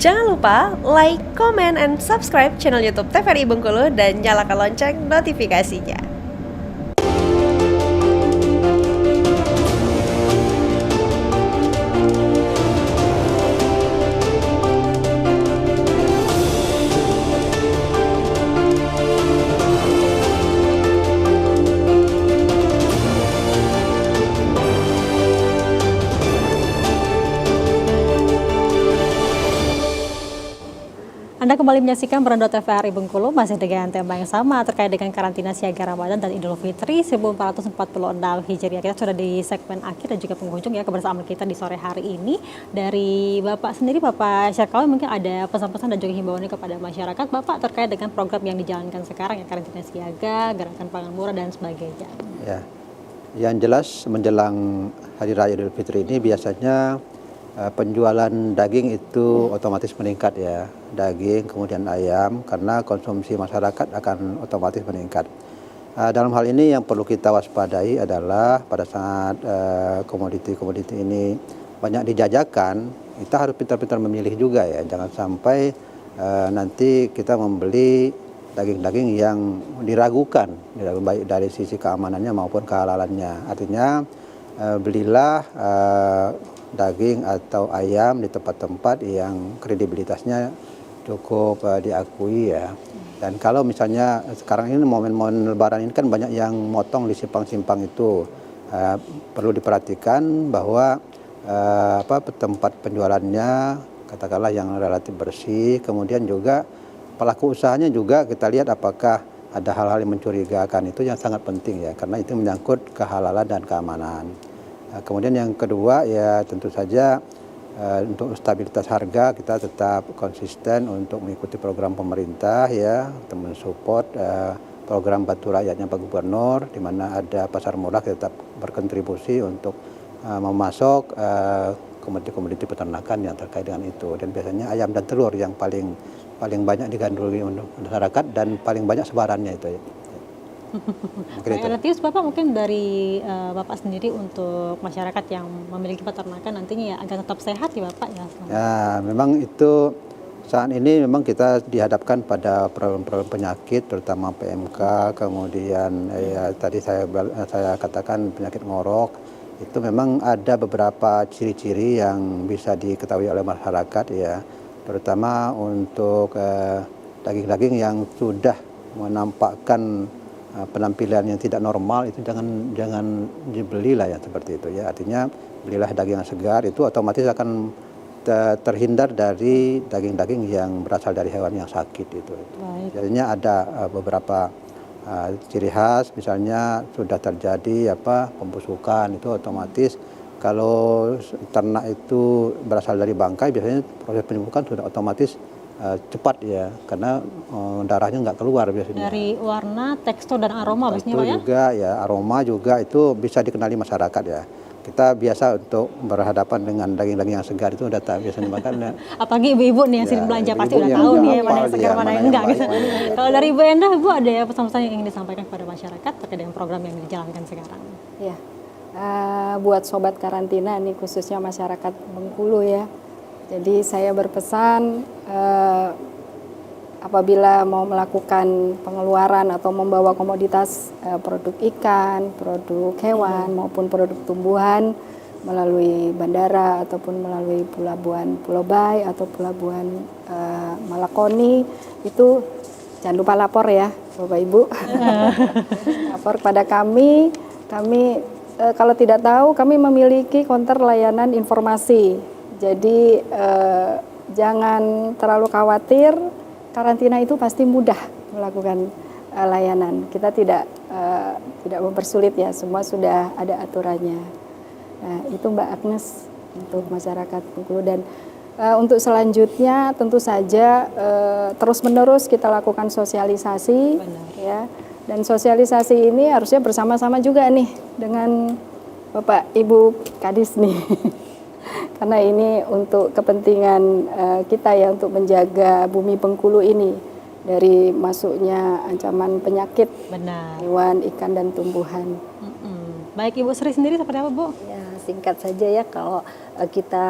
Jangan lupa like, comment, and subscribe channel YouTube TVRI Bengkulu dan nyalakan lonceng notifikasinya. Anda kembali menyaksikan Beranda TVRI Bengkulu masih dengan tema yang sama terkait dengan karantina siaga Ramadan dan Idul Fitri 1446 Hijriah. Kita sudah di segmen akhir dan juga penghujung ya kebersamaan kita di sore hari ini. Dari Bapak sendiri, Bapak Syarkawi, mungkin ada pesan-pesan dan juga himbauannya kepada masyarakat Bapak terkait dengan program yang dijalankan sekarang ya, karantina siaga, gerakan pangan murah dan sebagainya. Ya, yang jelas menjelang Hari Raya Idul Fitri ini biasanya penjualan daging itu otomatis meningkat ya, daging kemudian ayam, karena konsumsi masyarakat akan otomatis meningkat. Dalam hal ini yang perlu kita waspadai adalah pada saat komoditi-komoditi ini banyak dijajakan, kita harus pintar-pintar memilih juga ya, jangan sampai nanti kita membeli daging-daging yang diragukan, baik dari sisi keamanannya maupun kehalalannya. Artinya belilah daging atau ayam di tempat-tempat yang kredibilitasnya cukup diakui ya. Dan kalau misalnya sekarang ini momen-momen Lebaran ini kan banyak yang motong di simpang-simpang itu, perlu diperhatikan bahwa tempat penjualannya katakanlah yang relatif bersih, kemudian juga pelaku usahanya juga kita lihat apakah ada hal-hal yang mencurigakan, itu yang sangat penting ya, karena itu menyangkut kehalalan dan keamanan. Kemudian yang kedua ya tentu saja untuk stabilitas harga kita tetap konsisten untuk mengikuti program pemerintah ya, untuk mensupport program Bantu Rakyatnya Pak Gubernur, di mana ada pasar murah, kita tetap berkontribusi untuk memasok komoditi-komoditi peternakan yang terkait dengan itu. Dan biasanya ayam dan telur yang paling banyak digandrungi untuk masyarakat dan paling banyak sebarannya itu ya. Ada tips Bapak mungkin dari Bapak sendiri untuk masyarakat yang memiliki peternakan nantinya ya agar tetap sehat ya Bapak ya? Ya, memang itu saat ini memang kita dihadapkan pada problem-problem penyakit terutama PMK, kemudian ya tadi saya katakan penyakit ngorok, itu memang ada beberapa ciri-ciri yang bisa diketahui oleh masyarakat ya, terutama untuk daging-daging yang sudah menampakkan penampilan yang tidak normal, itu jangan dibelilah ya seperti itu ya. Artinya belilah daging yang segar, itu otomatis akan terhindar dari daging-daging yang berasal dari hewan yang sakit itu. Jadinya ada beberapa ciri khas, misalnya sudah terjadi pembusukan, itu otomatis kalau ternak itu berasal dari bangkai biasanya proses penyembuhan sudah otomatis cepat ya, karena darahnya nggak keluar biasanya. Dari warna, tekstur, dan aroma biasanya Pak ya? Juga ya, aroma juga itu bisa dikenali masyarakat ya. Kita biasa untuk berhadapan dengan daging-daging yang segar itu udah tahu biasanya makan. Apalagi ibu-ibu nih yang sering belanja pasti udah tahu nih mana yang segar mana yang enggak gitu. Kalau dari Ibu Endah, Bu ada ya pesan-pesan yang ingin disampaikan kepada masyarakat terkait dengan program yang dijalankan sekarang? Ya, buat sobat karantina nih khususnya masyarakat Bengkulu ya. Jadi saya berpesan apabila mau melakukan pengeluaran atau membawa komoditas produk ikan, produk hewan maupun produk tumbuhan melalui bandara ataupun melalui pelabuhan Pulau Bayi atau pelabuhan Malakoni, itu jangan lupa lapor ya Bapak Ibu. Lapor kepada kami kalau tidak tahu kami memiliki counter layanan informasi. Jadi jangan terlalu khawatir, karantina itu pasti mudah melakukan layanan. Kita tidak mempersulit ya, semua sudah ada aturannya. Nah, itu Mbak Agnes untuk masyarakat Bengkulu. Dan untuk selanjutnya tentu saja terus-menerus kita lakukan sosialisasi. Benar. Ya. Dan sosialisasi ini harusnya bersama-sama juga nih dengan Bapak Ibu Kadis nih. Karena ini untuk kepentingan kita ya, untuk menjaga bumi Bengkulu ini dari masuknya ancaman penyakit. Benar. Hewan, ikan, dan tumbuhan. Baik, Ibu Sri sendiri seperti apa Bu? Ya, singkat saja ya, kalau kita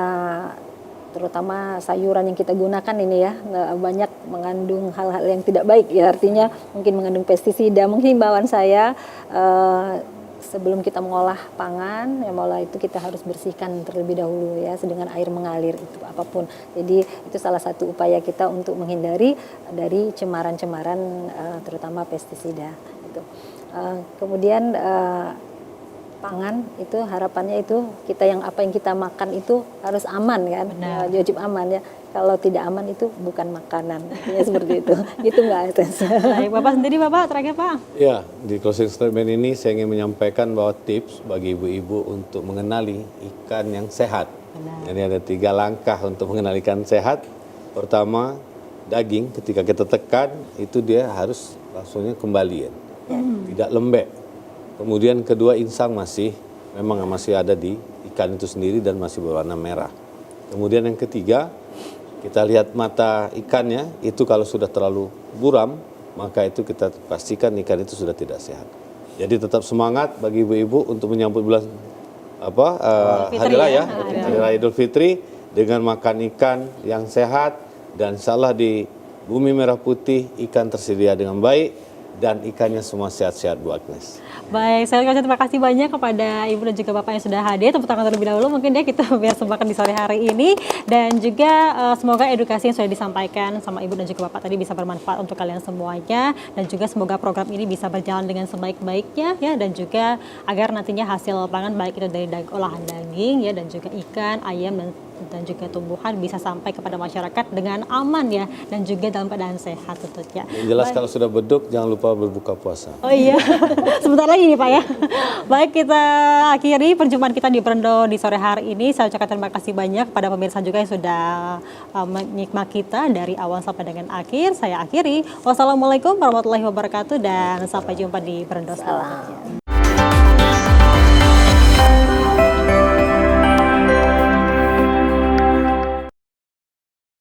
terutama sayuran yang kita gunakan ini ya, banyak mengandung hal-hal yang tidak baik ya, artinya mungkin mengandung pestisida. Mungkin himbauan saya sebelum kita mengolah pangan, ya mengolah itu kita harus bersihkan terlebih dahulu ya, dengan air mengalir itu apapun. Jadi itu salah satu upaya kita untuk menghindari dari cemaran-cemaran terutama pestisida. Itu. Kemudian pangan itu harapannya itu kita apa yang kita makan itu harus aman kan, wajib aman ya. Kalau tidak aman itu bukan makanan, ya seperti itu. Gitu Mbak Ates. Baik, Bapak sendiri Bapak terakhir Pak. Ya, di closing statement ini saya ingin menyampaikan bahwa tips bagi ibu-ibu untuk mengenali ikan yang sehat. Jadi ada 3 langkah untuk mengenali ikan sehat. Pertama, daging ketika kita tekan itu dia harus langsungnya kembali ya, tidak lembek. Kemudian kedua, insang memang masih ada di ikan itu sendiri dan masih berwarna merah. Kemudian yang ketiga, kita lihat mata ikannya, itu kalau sudah terlalu buram, maka itu kita pastikan ikan itu sudah tidak sehat. Jadi tetap semangat bagi ibu-ibu untuk menyambut bulan Hari Raya, Hari Raya Idul Fitri dengan makan ikan yang sehat, dan insya Allah di Bumi Merah Putih ikan tersedia dengan baik dan ikannya semua sehat-sehat Bu Agnes. Baik, saya ucapkan terima kasih banyak kepada Ibu dan juga Bapak yang sudah hadir. Tepuk tangan terlebih dahulu mungkin ya, kita biar sempatkan di sore hari ini. Dan juga semoga edukasi yang sudah disampaikan sama Ibu dan juga Bapak tadi bisa bermanfaat untuk kalian semuanya. Dan juga semoga program ini bisa berjalan dengan sebaik-baiknya ya. Dan juga agar nantinya hasil pangan baik itu dari olahan daging ya, dan juga ikan, ayam, dan juga tumbuhan bisa sampai kepada masyarakat dengan aman ya, dan juga dalam keadaan sehat tentunya. Yang jelas kalau sudah beduk jangan lupa berbuka puasa. Oh iya, sebentar lagi nih Pak ya. Baik, kita akhiri perjumpaan kita di Berendo di sore hari ini. Saya ucapkan terima kasih banyak kepada pemirsa juga yang sudah menyimak kita dari awal sampai dengan akhir. Saya akhiri. Wassalamualaikum warahmatullahi wabarakatuh dan sampai jumpa di Berendo selanjutnya.